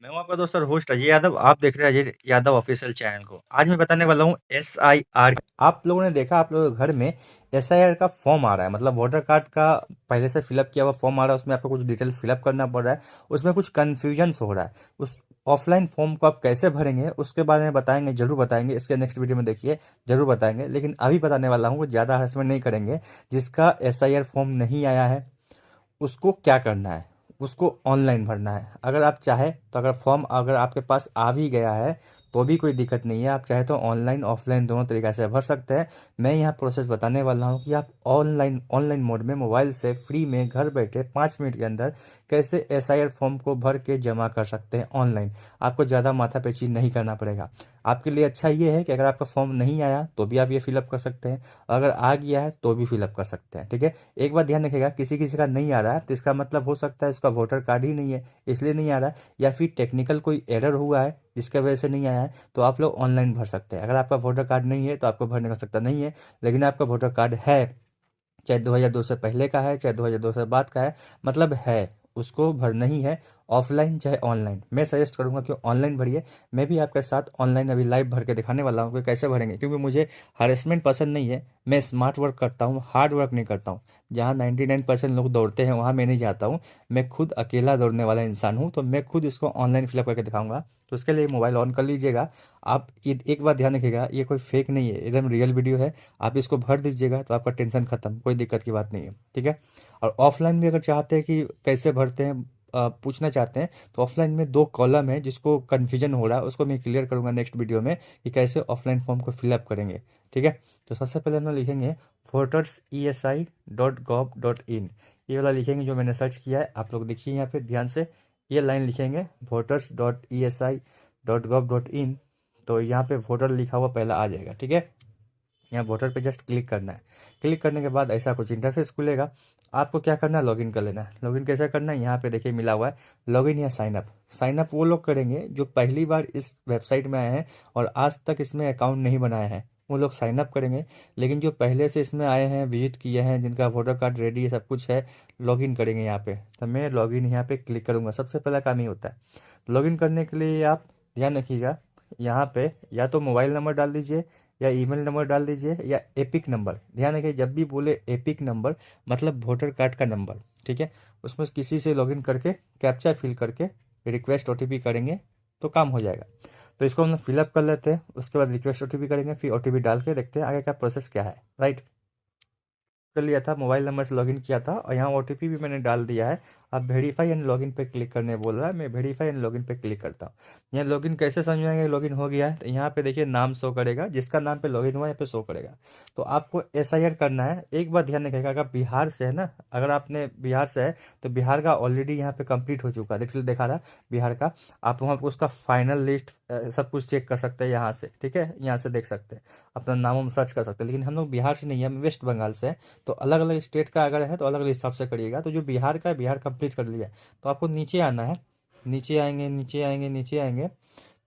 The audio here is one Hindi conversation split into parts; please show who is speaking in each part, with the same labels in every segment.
Speaker 1: मैं हूं आपका दोस्त और होस्ट अजय यादव। आप देख रहे हैं अजय यादव ऑफिशियल चैनल को। आज मैं बताने वाला हूं SIR। आप लोगों ने देखा, आप लोगों के घर में SIR का फॉर्म आ रहा है, मतलब वोटर कार्ड का पहले से फिलअप किया हुआ फॉर्म आ रहा है। उसमें आपको कुछ डिटेल फिलअप करना पड़ रहा है, उसमें कुछ कन्फ्यूजन हो रहा है। उस ऑफलाइन फॉर्म को आप कैसे भरेंगे उसके बारे में बताएंगे, जरूर बताएंगे। इसके नेक्स्ट वीडियो में देखिए, जरूर बताएंगे। लेकिन अभी बताने वाला हूँ, ज़्यादा हरासमेंट नहीं करेंगे। जिसका SIR फॉर्म नहीं आया है उसको क्या करना है, उसको ऑनलाइन भरना है। अगर आप चाहे तो, अगर फॉर्म अगर आपके पास आ भी गया है तो भी कोई दिक्कत नहीं है। आप चाहे तो ऑनलाइन ऑफलाइन दोनों तरीक़ा से भर सकते हैं। मैं यहाँ प्रोसेस बताने वाला हूँ कि आप ऑनलाइन ऑनलाइन मोड में मोबाइल से फ्री में घर बैठे 5 मिनट के अंदर कैसे SIR फॉर्म को भर के जमा कर सकते हैं ऑनलाइन। आपको ज़्यादा माथापेची नहीं करना पड़ेगा। आपके लिए अच्छा ये है कि अगर आपका फॉर्म नहीं आया तो भी आप ये फिलअप कर सकते हैं, अगर आ गया है तो भी फिलअप कर सकते हैं। ठीक है, एक बात ध्यान रखिएगा, किसी किसी का नहीं आ रहा है तो इसका मतलब हो सकता है उसका वोटर कार्ड ही नहीं है, इसलिए नहीं आ रहा है, या फिर टेक्निकल कोई एरर हुआ है जिसकी वजह से नहीं आया है। तो आप लोग ऑनलाइन भर सकते हैं। अगर आपका वोटर कार्ड नहीं है तो आपको भरने का सकता नहीं है। लेकिन आपका वोटर कार्ड है, चाहे 2002 से पहले का है, चाहे 2002 से बाद का है, मतलब है, उसको भरना ही है, ऑफलाइन चाहे ऑनलाइन। मैं सजेस्ट करूंगा कि ऑनलाइन भरिए। मैं भी आपके साथ ऑनलाइन अभी लाइव भर के दिखाने वाला हूँ कि कैसे भरेंगे, क्योंकि मुझे हरेसमेंट पसंद नहीं है। मैं स्मार्ट वर्क करता हूँ, हार्ड वर्क नहीं करता हूँ। जहाँ 99% लोग दौड़ते हैं वहाँ मैं नहीं जाता हूँ। मैं खुद अकेला दौड़ने वाला इंसान हूँ, तो मैं खुद इसको ऑनलाइन फिलअप करके दिखाऊंगा। तो उसके लिए मोबाइल ऑन कर लीजिएगा। आप एक बात ध्यान रखिएगा, ये कोई फेक नहीं है, एकदम रियल वीडियो है। आप इसको भर दीजिएगा तो आपका टेंशन खत्म, कोई दिक्कत की बात नहीं है। ठीक है। और ऑफलाइन भी अगर चाहते हैं कि कैसे भरते हैं, पूछना चाहते हैं, तो ऑफलाइन में 2 कॉलम है जिसको कन्फ्यूजन हो रहा है, उसको मैं क्लियर करूंगा नेक्स्ट वीडियो में कि कैसे ऑफलाइन फॉर्म को फिलअप करेंगे। ठीक है। तो सबसे पहले हम लोग लिखेंगे votersesi.gov.in। ये वाला लिखेंगे जो मैंने सर्च किया है। आप लोग देखिए यहाँ पे ध्यान से, ये लाइन लिखेंगे voters.esi.gov.in। तो यहाँ पे वोटर लिखा हुआ पहला आ जाएगा। ठीक है, यहाँ वोटर पे जस्ट क्लिक करना है। क्लिक करने के बाद ऐसा कुछ इंटरफेस खुलेगा। आपको क्या करना है, लॉगिन कर लेना है। लॉगिन कैसे करना है, यहाँ पे देखिए मिला हुआ है लॉगिन या साइन अप। साइन अप वो लोग करेंगे जो पहली बार इस वेबसाइट में आए हैं और आज तक इसमें अकाउंट नहीं बनाया है, वो लोग साइन अप करेंगे। लेकिन जो पहले से इसमें आए हैं, विजिट किए हैं, जिनका वोटर कार्ड रेडी है, सब कुछ है, लॉगिन करेंगे यहाँ पे। तो मैं लॉगिन यहाँ पे क्लिक करूँगा। सबसे पहला काम ही होता है लॉगिन करने के लिए। आप ध्यान रखिएगा, यहाँ पे या तो मोबाइल नंबर डाल दीजिए या ईमेल नंबर डाल दीजिए या एपिक नंबर। ध्यान रखिए, जब भी बोले एपिक नंबर मतलब वोटर कार्ड का नंबर। ठीक है, उसमें किसी से लॉगिन करके कैप्चा फिल करके रिक्वेस्ट OTP करेंगे तो काम हो जाएगा। तो इसको हम फिलअप कर लेते हैं, उसके बाद रिक्वेस्ट OTP करेंगे, फिर OTP डाल के देखते हैं आगे का प्रोसेस क्या है। राइट, कर लिया था, मोबाइल नंबर से लॉगिन किया था और यहाँ OTP भी मैंने डाल दिया है। अब वेरीफाई एंड लॉगिन पे क्लिक करने बोल रहा है, मैं वेरीफाई एंड लॉगिन पे क्लिक करता हूँ। यहाँ लॉगिन कैसे समझाएंगे, लॉगिन हो गया है तो यहाँ पे देखिए नाम शो करेगा, जिसका नाम पे लॉगिन हुआ है यहाँ पे शो करेगा। तो आपको SIR करना है। एक बात ध्यान रखिएगा, अगर बिहार से है ना, अगर आपने बिहार से है तो बिहार का ऑलरेडी यहाँ पे कंप्लीट हो चुका है, देखिए दिखा रहा है बिहार का। आप वहाँ पर उसका फाइनल लिस्ट सब कुछ चेक कर सकते हैं यहाँ से। ठीक है, यहाँ से देख सकते हैं, अपना नाम हम सर्च कर सकते हैं। लेकिन हम लोग बिहार से नहीं है, हम वेस्ट बंगाल से है। तो अलग अलग स्टेट का अगर है तो अलग अलग हिसाब से करिएगा। तो जो बिहार का है, बिहार कंप्लीट कर लिया है, तो आपको नीचे आना है। नीचे आएंगे, नीचे आएंगे, नीचे आएंगे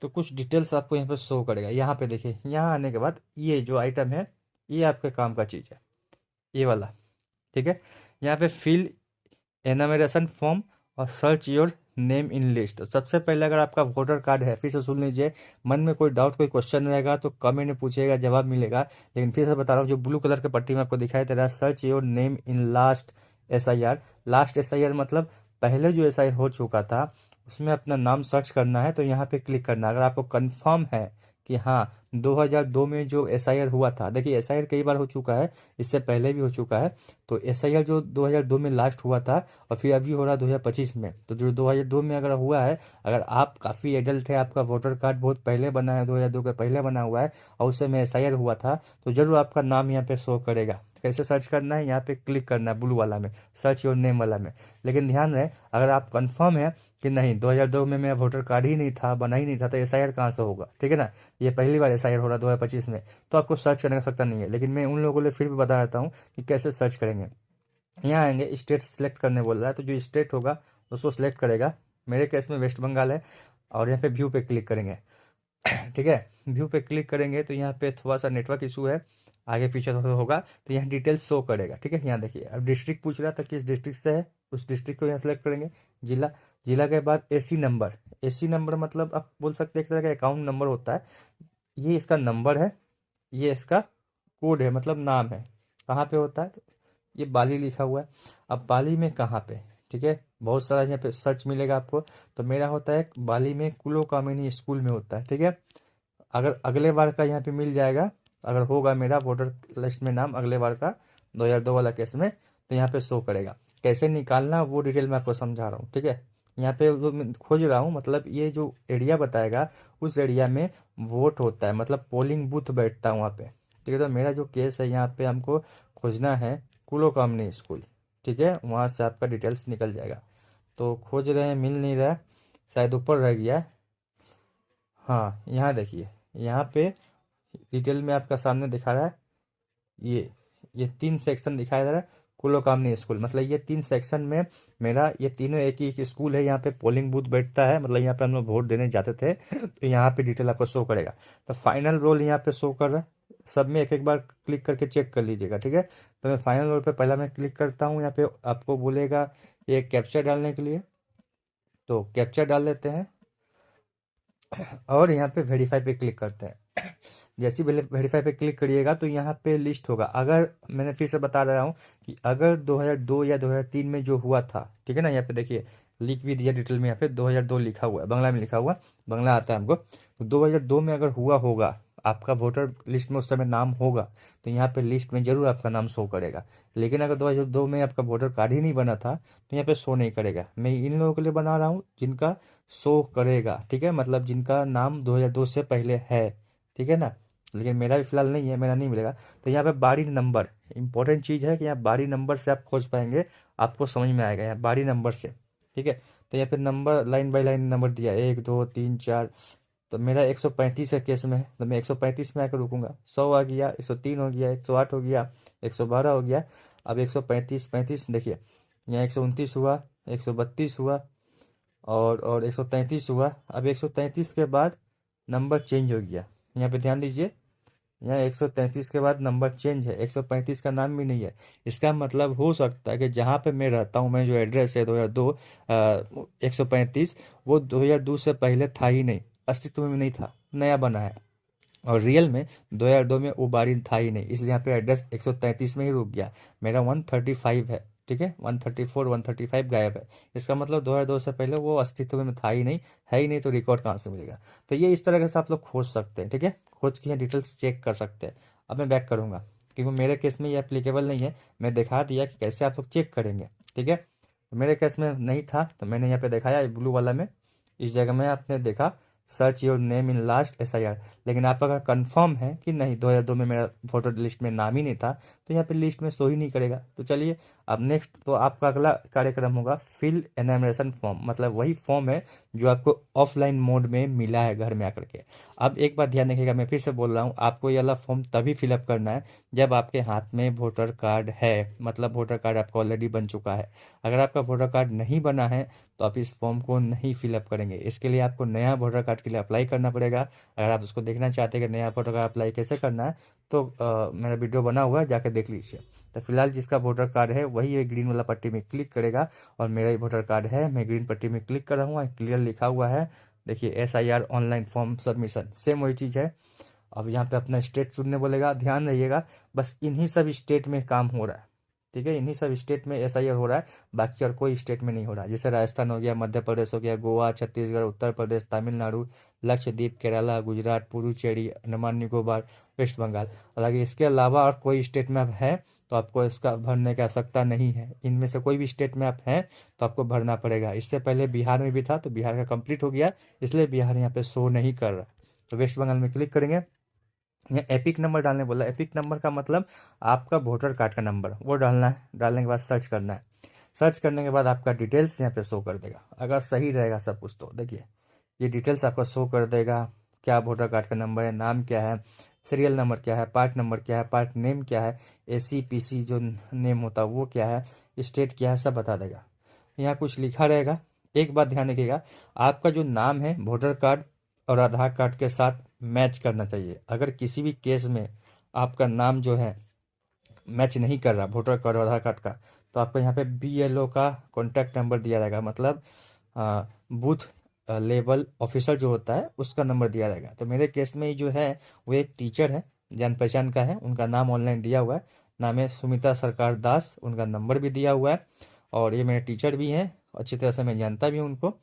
Speaker 1: तो कुछ डिटेल्स आपको यहाँ पे शो करेगा। यहाँ पे देखिए, यहाँ आने के बाद ये जो आइटम है, ये आपके काम का चीज़ है, ये वाला। ठीक है, यहाँ पे फिल एनमरेशन फॉर्म और search your name in list. तो सबसे पहले अगर आपका वोटर कार्ड है, फिर से सुन लीजिए, मन में कोई डाउट कोई क्वेश्चन रहेगा तो कमेंट में पूछिएगा, जवाब मिलेगा। लेकिन फिर से बता रहा हूँ, जो ब्लू कलर के पट्टी में आपको दिखाई दे रहा है, search your name in last SIR। Last SIR मतलब पहले जो SIR हो चुका था उसमें अपना नाम सर्च करना है। तो यहाँ पे क्लिक करना है। अगर आपको कंफर्म है कि हाँ 2002 में जो SIR हुआ था, देखिए SIR कई बार हो चुका है, इससे पहले भी हो चुका है। तो SIR जो 2002 में लास्ट हुआ था और फिर अभी हो रहा है 2025 में, तो जो 2002 में अगर हुआ है, अगर आप काफ़ी एडल्ट है, आपका वोटर कार्ड बहुत पहले बना है, 2002 के पहले बना हुआ है और उस समय SIR हुआ था, तो जरूर आपका नाम यहाँ पे शो करेगा। कैसे सर्च करना है, यहाँ पे क्लिक करना है ब्लू वाला में, सर्च योर नेम वाला में। लेकिन ध्यान रहे, अगर आप कंफर्म है कि नहीं 2002 में मेरा वोटर कार्ड ही नहीं था, बना ही नहीं था, तो SIR कहाँ से होगा। ठीक है ना, ये पहली बार SIR हो रहा है 2025 में, तो आपको सर्च करने का सकता नहीं है। लेकिन मैं उन लोगों को लिए फिर भी बता देता हूँ कि कैसे सर्च करेंगे। यहाँ आएंगे, स्टेट सेलेक्ट करने बोल रहा है, तो जो स्टेट होगा उसको सेलेक्ट करेगा। मेरे केस में वेस्ट बंगाल है। और यहाँ पे व्यू पे क्लिक करेंगे। ठीक है, व्यू पे क्लिक करेंगे तो यहाँ पे थोड़ा सा नेटवर्क इशू है, आगे पीछे थोड़ा होगा, तो यहाँ डिटेल्स शो करेगा। ठीक है, यहाँ देखिए, अब डिस्ट्रिक्ट पूछ रहा था किस डिस्ट्रिक्ट से है, उस डिस्ट्रिक्ट को यहाँ सेलेक्ट करेंगे। जिला, जिला के बाद एसी नंबर। एसी नंबर मतलब आप बोल सकते हैं एक तरह का अकाउंट नंबर होता है। ये इसका नंबर है, ये इसका कोड है, मतलब नाम है। कहाँ पे होता है? तो ये बाली लिखा हुआ है। अब बाली में कहाँ पे, ठीक है, बहुत सारा यहाँ पे सर्च मिलेगा आपको। तो मेरा होता है बाली में कुलो कामिनी स्कूल में होता है, ठीक है। अगर अगले बार का यहाँ पे मिल जाएगा, अगर होगा मेरा वोटर लिस्ट में नाम अगले बार का 2002 वाला केस में, तो यहाँ पे शो करेगा। कैसे निकालना वो डिटेल मैं आपको समझा रहा हूँ, ठीक है। यहाँ पे जो मैं खोज रहा हूँ, मतलब ये जो एरिया बताएगा उस एरिया में वोट होता है, मतलब पोलिंग बूथ बैठता है वहाँ पे, ठीक है। तो मेरा जो केस है यहाँ पे हमको खोजना है कुलो कामनी स्कूल, ठीक है। वहाँ से आपका डिटेल्स निकल जाएगा। तो खोज रहे हैं, मिल नहीं रहा है, शायद ऊपर रह गया है। हाँ, यहाँ देखिए, यहाँ पे डिटेल में आपका सामने दिखा रहा है, ये ये 3 सेक्शन दिखाई दे रहा है कुलो कामनी स्कूल, मतलब ये 3 सेक्शन में मेरा ये तीनों एक ही एक स्कूल है। यहाँ पे पोलिंग बूथ बैठता है, मतलब यहाँ पे हम लोग वोट देने जाते थे। तो यहाँ पे डिटेल आपको शो करेगा। तो फाइनल रोल यहाँ पे शो कर रहा है, सब में एक एक बार क्लिक करके चेक कर लीजिएगा, ठीक है। तो मैं फाइनल रोल पे पहला मैं क्लिक करता हूँ। यहाँ पे आपको बोलेगा ये कैप्चर डालने के लिए, तो कैप्चर डाल लेते हैं और यहाँ पे वेरीफाई पे क्लिक करते हैं। जैसे ही वेरीफाई पे क्लिक करिएगा तो यहाँ पे लिस्ट होगा। अगर मैंने फिर से बता रहा हूँ कि अगर 2002 या 2003 में जो हुआ था, ठीक है ना, यहाँ पे देखिए लिख भी दिया डिटेल में, यहाँ पे 2002 लिखा हुआ है, बंगला में लिखा हुआ, बंगला आता है हमको। तो 2002 में अगर हुआ होगा, आपका वोटर लिस्ट में उस समय नाम होगा, तो यहाँ पे लिस्ट में जरूर आपका नाम शो करेगा। लेकिन अगर 2002 में आपका वोटर कार्ड ही नहीं बना था तो यहाँ पे शो नहीं करेगा। मैं इन लोगों के लिए बना रहा हूँ जिनका शो करेगा, ठीक है, मतलब जिनका नाम 2002 से पहले है, ठीक है ना। लेकिन मेरा भी फिलहाल नहीं है, मेरा नहीं मिलेगा। तो यहाँ पे बारी नंबर इंपॉर्टेंट चीज़ है कि यहाँ बारी नंबर से आप खोज पाएंगे, आपको समझ में आएगा यहाँ बारी नंबर से, ठीक है। तो यहाँ पे number line by line number दिया, 1 2 3 4। तो मेरा 135 है केस में, तो मैं 135 में आकर रुकूंगा। 100 आ गया, 103 हो गया, 108 हो गया, 112 हो गया। अब 135 35 देखिए, यहाँ 129 हुआ, 132 हुआ, और 133 हुआ। अब 133 के बाद नंबर चेंज हो गया, यहाँ पे ध्यान दीजिए, यहाँ 133 के बाद नंबर चेंज है, 135 का नाम भी नहीं है। इसका मतलब हो सकता है कि जहाँ पे मैं रहता हूँ, मैं जो एड्रेस है 2002 135, वो 2002 से पहले था ही नहीं, अस्तित्व में नहीं था, नया बना है। और रियल में 2002 में वो बारी था ही नहीं, इसलिए यहाँ पे एड्रेस 133 में ही रुक गया। मेरा 135 है, ठीक है, 134 135 गायब है। इसका मतलब 2002 से पहले वो अस्तित्व में था ही नहीं, है ही नहीं, तो रिकॉर्ड कहाँ से मिलेगा। तो ये इस तरह से आप लोग खोज सकते हैं, ठीक है, खोज के यहाँ डिटेल्स चेक कर सकते हैं। अब मैं बैक करूँगा क्योंकि मेरे केस में ये एप्लीकेबल नहीं है, मैं दिखा दिया कि कैसे आप लोग चेक करेंगे, ठीक है। तो मेरे केस में नहीं था तो मैंने यहाँ पे दिखाया ब्लू वाला में, इस जगह में आपने देखा search your name in last SIR। लेकिन आप अगर कंफर्म है कि नहीं 2002 में मेरा वोटर लिस्ट में नाम ही नहीं था, तो यहाँ पे लिस्ट में शो ही नहीं करेगा। तो चलिए, अब नेक्स्ट तो आपका अगला कार्यक्रम होगा फिल एनमरेशन फॉर्म, मतलब वही फॉर्म है जो आपको ऑफलाइन मोड में मिला है घर में आकर के। अब एक बात ध्यान रखिएगा, मैं फिर से बोल रहा हूँ, आपको ये वाला फॉर्म तभी फिलअप करना है जब आपके हाथ में वोटर कार्ड है, मतलब वोटर कार्ड आपका ऑलरेडी बन चुका है। अगर आपका वोटर कार्ड नहीं बना है तो आप इस फॉर्म को नहीं फिलअप करेंगे। इसके लिए आपको नया वोटर कार्ड के लिए अप्लाई करना पड़ेगा। अगर आप उसको देखना चाहते हैं कि नया वोटर कार्ड अप्लाई कैसे करना है, तो मेरा वीडियो बना हुआ है, जाकर देख लीजिए। तो फिलहाल जिसका वोटर कार्ड है वही ये ग्रीन वाला पट्टी में क्लिक करेगा, और मेरा ही वोटर कार्ड है, मैं ग्रीन पट्टी में क्लिक कर रहा हूँ, क्लियर लिखा हुआ है, देखिए SIR online form submission, same वही चीज़ है। अब यहाँ पे अपना स्टेट चुनने बोलेगा, ध्यान रहिएगा बस इन्हीं सब स्टेट में काम हो रहा है, ठीक है, इन्हीं सब स्टेट में SIR हो रहा है, बाकी और कोई स्टेट में नहीं हो रहा। जैसे राजस्थान हो गया, मध्य प्रदेश हो गया, गोवा, छत्तीसगढ़, उत्तर प्रदेश, तमिलनाडु, लक्षद्वीप, केरला, गुजरात, पुडुचेरी, अंडमान निकोबार, वेस्ट बंगाल। हालांकि इसके अलावा और कोई स्टेट में आप हैं तो आपको इसका भरने की आवश्यकता नहीं है। इनमें से कोई भी स्टेट में आप हैं तो आपको भरना पड़ेगा। इससे पहले बिहार में भी था तो बिहार का कंप्लीट हो गया, इसलिए बिहार यहाँ पे शो नहीं कर रहा। तो वेस्ट बंगाल में क्लिक करेंगे, ये एपिक नंबर डालने बोला। एपिक नंबर का मतलब आपका वोटर कार्ड का नंबर, वो डालना है। डालने के बाद सर्च करना है। सर्च करने के बाद आपका डिटेल्स यहाँ पे शो कर देगा। अगर सही रहेगा सब कुछ तो देखिए ये डिटेल्स आपका शो कर देगा, क्या वोटर कार्ड का नंबर है, नाम क्या है, सीरियल नंबर क्या है, पार्ट नंबर क्या है, पार्ट नेम क्या है, ACPC जो नेम होता है वो क्या है, स्टेट क्या है, सब बता देगा। यहाँ कुछ लिखा रहेगा। एक बात ध्यान रखिएगा, आपका जो नाम है वोटर कार्ड और आधार कार्ड के साथ मैच करना चाहिए। अगर किसी भी केस में आपका नाम जो है मैच नहीं कर रहा वोटर कार्ड और आधार कार्ड का, तो आपको यहाँ पे BLO का कॉन्टैक्ट नंबर दिया जाएगा, मतलब बूथ लेवल ऑफिसर जो होता है उसका नंबर दिया जाएगा। तो मेरे केस में जो है वो एक टीचर है, जान पहचान का है, उनका नाम ऑनलाइन दिया हुआ है, नाम है सुमिता सरकार दास, उनका नंबर भी दिया हुआ है, और ये मेरे टीचर भी हैं, अच्छी तरह से मैं जानता भी हूँ उनको,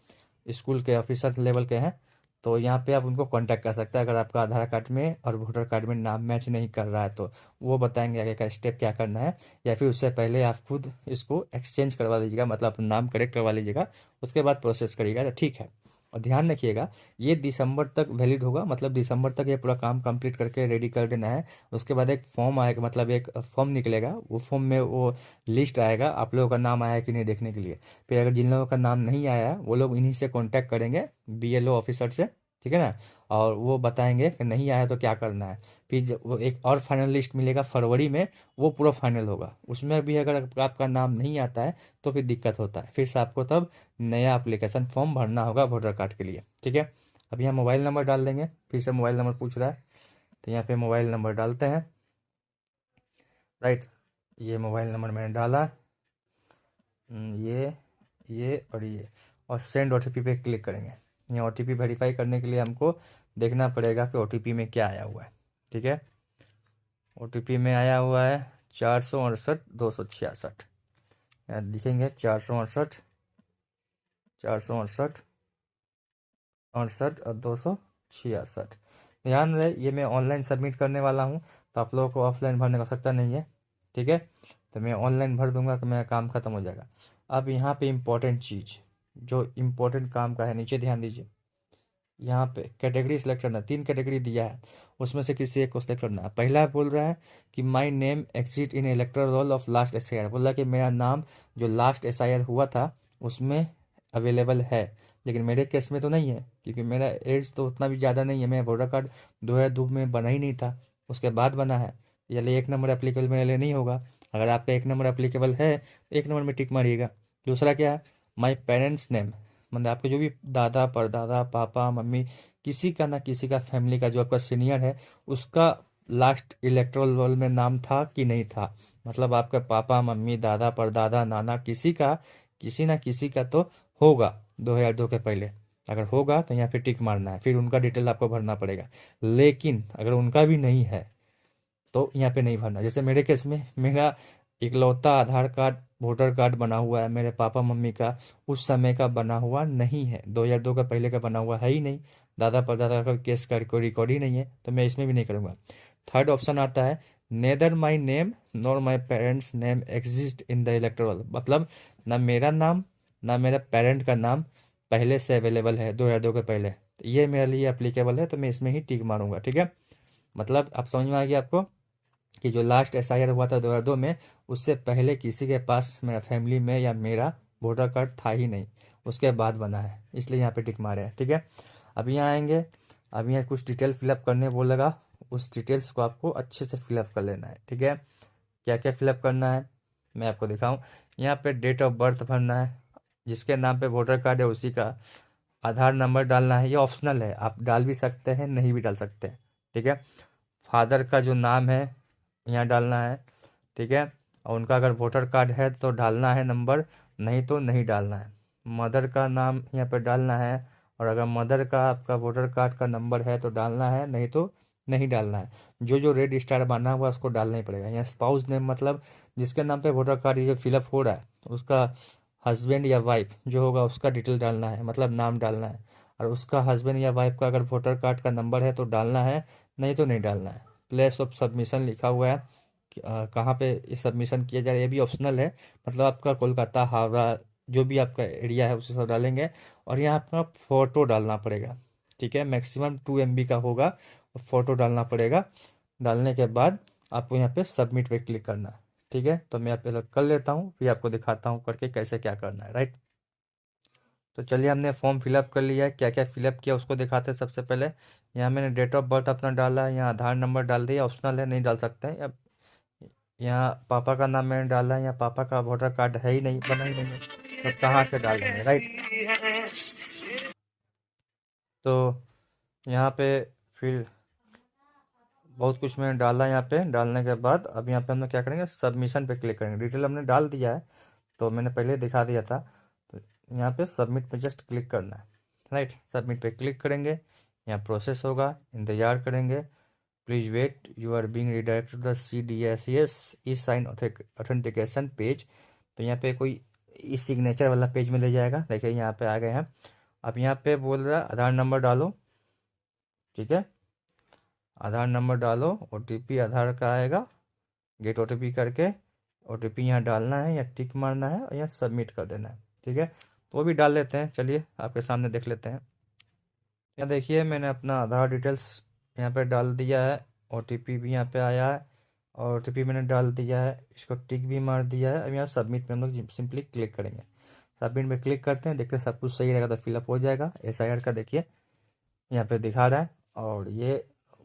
Speaker 1: स्कूल के ऑफिसर लेवल के हैं। तो यहाँ पे आप उनको कांटेक्ट कर सकते हैं अगर आपका आधार कार्ड में और वोटर कार्ड में नाम मैच नहीं कर रहा है, तो वो बताएंगे आगे का स्टेप क्या करना है, या फिर उससे पहले आप खुद इसको एक्सचेंज करवा लीजिएगा, मतलब अपना नाम करेक्ट करवा लीजिएगा, उसके बाद प्रोसेस करिएगा तो ठीक है। और ध्यान रखिएगा ये दिसंबर तक वैलिड होगा, मतलब दिसंबर तक ये पूरा काम कंप्लीट करके रेडी कर देना है। उसके बाद एक फॉर्म आएगा, मतलब एक फॉर्म निकलेगा, वो फॉर्म में वो लिस्ट आएगा आप लोगों का नाम आया है कि नहीं देखने के लिए। फिर अगर जिन लोगों का नाम नहीं आया है वो लोग इन्हीं से कांटेक्ट करेंगे, BLO ऑफिसर से, ठीक है ना, और वो बताएंगे कि नहीं आया तो क्या करना है। फिर जब वो एक और फाइनल लिस्ट मिलेगा फरवरी में, वो पूरा फाइनल होगा, उसमें भी अगर आपका नाम नहीं आता है तो फिर दिक्कत होता है, फिर से आपको तब नया एप्लीकेशन फॉर्म भरना होगा वोटर कार्ड के लिए, ठीक है। अब यहाँ मोबाइल नंबर डाल देंगे, फिर से मोबाइल नंबर पूछ रहा है, तो यहाँ पे मोबाइल नंबर डालते हैं, राइट। ये मोबाइल नंबर मैंने डाला, ये और ये, और सेंड OTP पे क्लिक करेंगे। ये OTP वेरीफाई करने के लिए हमको देखना पड़ेगा कि OTP में क्या आया हुआ है, ठीक है। OTP में आया हुआ है 468 266, यहाँ दिखेंगे 468 68 और 266। ध्यान रहे ये मैं ऑनलाइन सबमिट करने वाला हूँ, तो आप लोगों को ऑफलाइन भरने का आवश्यकता नहीं है, ठीक है। तो मैं ऑनलाइन भर दूंगा कि मेरा काम खत्म हो जाएगा। अब यहाँ पे इम्पोर्टेंट चीज़, जो इम्पोर्टेंट काम का है, नीचे ध्यान दीजिए, यहाँ पे कैटेगरी सेलेक्ट करना है, 3 कैटेगरी दिया है, उसमें से किसी एक को सेलेक्ट करना है। पहला बोल रहा है कि my name exit in electoral roll of last SIR, बोल रहा है कि मेरा नाम जो लास्ट SIR हुआ था उसमें अवेलेबल है, लेकिन मेरे केस में तो नहीं है, क्योंकि मेरा एज तो उतना भी ज़्यादा नहीं है, मेरा वोटर कार्ड 2002 में बना ही नहीं था, उसके बाद बना है, यानी 1 नंबर एप्लीकेबल मेरे लिए नहीं होगा। अगर आपका 1 नंबर एप्लीकेबल है, 1 नंबर में टिक मारिएगा। दूसरा क्या है, माई पेरेंट्स नेम, मतलब आपके जो भी दादा परदादा पापा मम्मी, किसी का ना किसी का फैमिली का जो आपका सीनियर है उसका लास्ट इलेक्टोरल रोल में नाम था कि नहीं था, मतलब आपके पापा मम्मी दादा परदादा नाना किसी का, किसी ना किसी का तो होगा 2002 के पहले। अगर होगा तो यहाँ पे टिक मारना है, फिर उनका डिटेल आपको भरना पड़ेगा। लेकिन अगर उनका भी नहीं है तो यहाँ पे नहीं भरना। जैसे मेरे केस में मेरा इकलौता आधार कार्ड वोटर कार्ड बना हुआ है मेरे पापा मम्मी का, उस समय का बना हुआ नहीं है, 2002 का पहले का बना हुआ है ही नहीं, दादा परदादा का केस का कोई रिकॉर्ड ही नहीं है, तो मैं इसमें भी नहीं करूँगा। थर्ड ऑप्शन आता है, neither my name nor my parents name exist in the electoral, मतलब ना मेरा नाम ना मेरे पेरेंट का नाम पहले से अवेलेबल है 2002 के पहले, तो ये मेरे लिए अप्लीकेबल है, तो मैं इसमें ही टिक मारूंगा, ठीक है। मतलब आप समझ में आ गया आपको कि जो लास्ट SIR हुआ था 2002 में, उससे पहले किसी के पास मेरा फैमिली में या मेरा वोटर कार्ड था ही नहीं, उसके बाद बना है, इसलिए यहाँ पे टिक मारे हैं, ठीक है। अब यहाँ आएंगे, अब यहाँ कुछ डिटेल फिलअप करने बोलेगा, उस डिटेल्स को आपको अच्छे से फिलअप कर लेना है, ठीक है। क्या क्या फिलअप करना है मैं आपको दिखाऊं। यहाँ पे डेट ऑफ बर्थ भरना है, जिसके नाम पे वोटर कार्ड है उसी का आधार नंबर डालना है, ये ऑप्शनल है, आप डाल भी सकते हैं नहीं भी डाल सकते हैं, ठीक है। फादर का जो नाम है यहाँ डालना है, ठीक है, और उनका अगर वोटर कार्ड है तो डालना है नंबर, नहीं तो नहीं डालना है। मदर का नाम यहाँ पर डालना है, और अगर मदर का आपका वोटर कार्ड का नंबर है तो डालना है, नहीं तो नहीं डालना है। जो जो रेड स्टार बना हुआ है उसको डालना ही पड़ेगा। यहाँ स्पाउस नेम, मतलब जिसके नाम पे वोटर कार्ड ये फिलअप हो रहा है उसका हस्बैंड या वाइफ जो होगा उसका डिटेल डालना है, मतलब नाम डालना है, और उसका हस्बैंड या वाइफ का अगर वोटर कार्ड का नंबर है तो डालना है, नहीं तो नहीं डालना है। प्लेस ऑफ सबमिशन लिखा हुआ है कहाँ पे सबमिशन किया जाए, ये भी ऑप्शनल है, मतलब आपका कोलकाता हावड़ा जो भी आपका एरिया है उसे सब डालेंगे। और यहाँ आपका फ़ोटो डालना पड़ेगा, ठीक है, मैक्सिमम 2 MB का होगा, और फ़ोटो डालना पड़ेगा। डालने के बाद आपको यहाँ पे सबमिट पे क्लिक करना है, ठीक है। तो मैं यहाँ पे कर लेता हूँ, फिर आपको दिखाता हूँ करके कैसे क्या करना है, राइट। तो चलिए हमने फॉर्म फिलअप कर लिया है, क्या क्या फिलअप किया उसको दिखाते हैं। सबसे पहले यहाँ मैंने डेट ऑफ बर्थ अपना डाला है, यहाँ आधार नंबर डाल दिया, ऑप्शनल है नहीं डाल सकते हैं। अब यहाँ पापा का नाम मैंने डाला है, यहाँ पापा का वोटर कार्ड है ही नहीं, बना ही नहीं है, तो कहाँ से डालेंगे, राइट। तो यहाँ पे फिर बहुत कुछ मैंने डाला यहाँ पे। डालने के बाद अब यहाँ पे हम लोग क्या करेंगे, सबमिशन पे क्लिक करेंगे। डिटेल हमने डाल दिया है तो मैंने पहले दिखा दिया था। तो यहाँ पे सबमिट पे जस्ट क्लिक करना है, राइट। सबमिट पे क्लिक करेंगे, यहाँ प्रोसेस होगा, इंतज़ार करेंगे। Please wait, you are being redirected to the CDSES e sign authentication page. तो यहाँ पे कोई ई सिग्नेचर वाला पेज में ले जाएगा। देखिए यहाँ पे आ गए हैं। अब यहाँ पे बोल रहा है आधार नंबर डालो, ठीक है। आधार नंबर डालो, OTP आधार का आएगा, गेट OTP करके OTP यहाँ डालना है, यहाँ टिक मारना है और यहाँ सबमिट कर देना है, ठीक है। तो वो भी डाल लेते हैं, चलिए आपके सामने देख लेते हैं। यहाँ देखिए मैंने अपना आधार डिटेल्स यहाँ पे डाल दिया है, OTP भी यहाँ पे आया है और OTP मैंने डाल दिया है, इसको टिक भी मार दिया है। अब यहाँ सबमिट पे हम लोग सिंपली क्लिक करेंगे। सबमिट पे क्लिक करते हैं, देखते हैं सब कुछ सही रहेगा तो फिलअप हो जाएगा। SIR का देखिए यहाँ पे दिखा रहा है और ये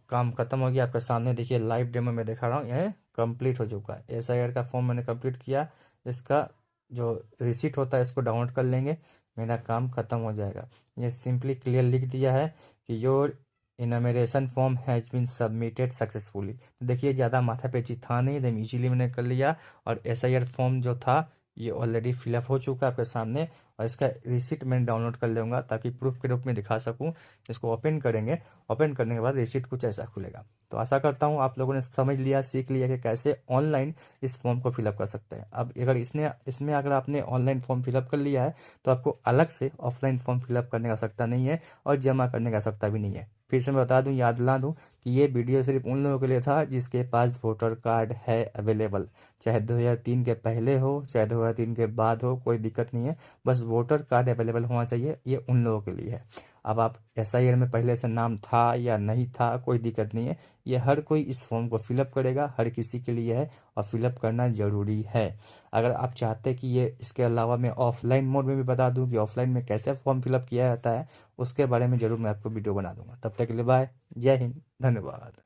Speaker 1: काम खत्म हो गया आपके सामने। देखिए लाइव डेमो में दिखा रहा हूँ, यह कंप्लीट हो चुका है। SIR का फॉर्म मैंने कंप्लीट किया। इसका जो रिसीट होता है इसको डाउनलोड कर लेंगे, मेरा काम खत्म हो जाएगा। ये सिंपली क्लियर लिख दिया है कि your enumeration form has been submitted successfully. देखिए ज़्यादा माथा पेची था नहीं, एकदम इजीली मैंने कर लिया। और SIR फॉर्म जो था ये ऑलरेडी फिलअप हो चुका है आपके सामने। और इसका रिसीट मैंने डाउनलोड कर लूँगा ताकि प्रूफ के रूप में दिखा सकूँ। इसको ओपन करेंगे, ओपन करने के बाद रिसीट कुछ ऐसा खुलेगा। तो आशा करता हूँ आप लोगों ने समझ लिया, सीख लिया कि कैसे ऑनलाइन इस फॉर्म को फिलअप कर सकते हैं। अब अगर इसमें अगर आपने ऑनलाइन फॉर्म फिलअप कर लिया है तो आपको अलग से ऑफलाइन फॉर्म फिलअप करने की आवश्यकता नहीं है और जमा करने की आवश्यकता भी नहीं है। फिर से मैं बता दूं, याद दिला दूं कि ये वीडियो सिर्फ उन लोगों के लिए था जिसके पास वोटर कार्ड है अवेलेबल। चाहे 2003 के पहले हो चाहे 2003 के बाद हो, कोई दिक्कत नहीं है। बस वोटर कार्ड अवेलेबल होना चाहिए, ये उन लोगों के लिए है। अब आप SIR में पहले से नाम था या नहीं था कोई दिक्कत नहीं है। ये हर कोई इस फॉर्म को फिलअप करेगा, हर किसी के लिए है और फिलअप करना ज़रूरी है। अगर आप चाहते कि ये इसके अलावा मैं ऑफलाइन मोड में भी बता दूं कि ऑफलाइन में कैसे फॉर्म फिलअप किया जाता है, उसके बारे में ज़रूर मैं आपको वीडियो बना दूंगा। तब तक के लिए बाय, जय हिंद, धन्यवाद।